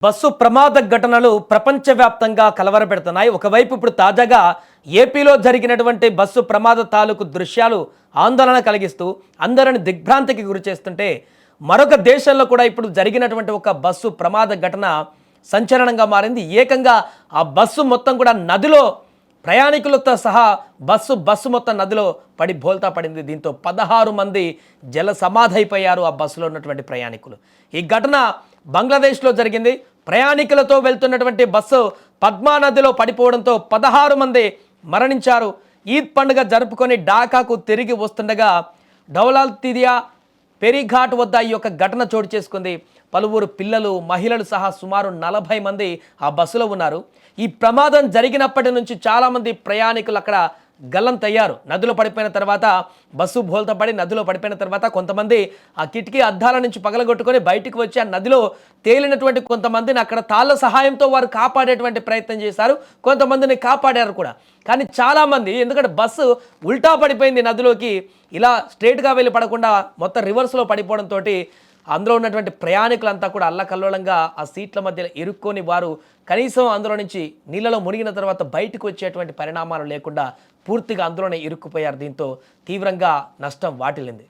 Bus ప్రమాద ఘటనలు ప్రపంచవ్యాప్తంగా కలవరపెడుతున్నాయి. ఒకవైపు ఇప్పుడు తాజాగా ఏపీలో జరిగినటువంటి బస్సు ప్రమాద తాలూకు దృశ్యాలు ఆందోళన కలిగిస్తూ అందరిని దిగ్భ్రాంతికి గురి చేస్తుంటే, మరొక దేశంలో కూడా ఇప్పుడు జరిగినటువంటి ఒక బస్సు ప్రమాద ఘటన సంచలనంగా మారింది. ఏకంగా ఆ బస్సు మొత్తం కూడా నదిలో ప్రయాణికులతో సహా బస్సు మొత్తం నదిలో పడి బోల్తా పడింది. దీంతో 16 మంది జల సమాధైపోయారు ఆ బస్సులో ఉన్నటువంటి ప్రయాణికులు. ఈ ఘటన బంగ్లాదేశ్లో జరిగింది. ప్రయాణికులతో వెళ్తున్నటువంటి బస్సు పద్మా నదిలో పడిపోవడంతో 16 మంది మరణించారు. ఈద్ పండుగ జరుపుకొని ఢాకాకు తిరిగి వస్తుండగా డౌలాల్తిదియా పెరిఘాట్ వద్ద ఈ యొక్క ఘటన చోటు చేసుకుంది. పలువురు పిల్లలు, మహిళలు సహా సుమారు 40 మంది ఆ బస్సులో ఉన్నారు. ఈ ప్రమాదం జరిగినప్పటి నుంచి చాలామంది ప్రయాణికులు అక్కడ గల్లంతయ్యారు. నదిలో పడిపోయిన తర్వాత బస్సు బోల్తపడి నదిలో పడిపోయిన తర్వాత కొంతమంది ఆ కిటికీ అద్దాల నుంచి పగలగొట్టుకొని బయటికి వచ్చి ఆ నదిలో తేలినటువంటి కొంతమందిని అక్కడ తాళ్ళ సహాయంతో వారు కాపాడేటువంటి ప్రయత్నం చేశారు. కొంతమందిని కాపాడారు కూడా. కానీ చాలామంది, ఎందుకంటే బస్సు ఉల్టా పడిపోయింది నదిలోకి, ఇలా స్ట్రైట్గా వెళ్ళి పడకుండా మొత్తం రివర్స్లో పడిపోవడంతో అందులో ఉన్నటువంటి ప్రయాణికులంతా కూడా అల్లకల్లోలంగా ఆ సీట్ల మధ్యలో ఇరుక్కొని వారు కనీసం అందులో నుంచి నీళ్ళలో మునిగిన తర్వాత బయటకు వచ్చేటువంటి పరిణామాలు లేకుండా పూర్తిగా అందులోనే ఇరుక్కుపోయారు. దీంతో తీవ్రంగా నష్టం వాటిల్లింది.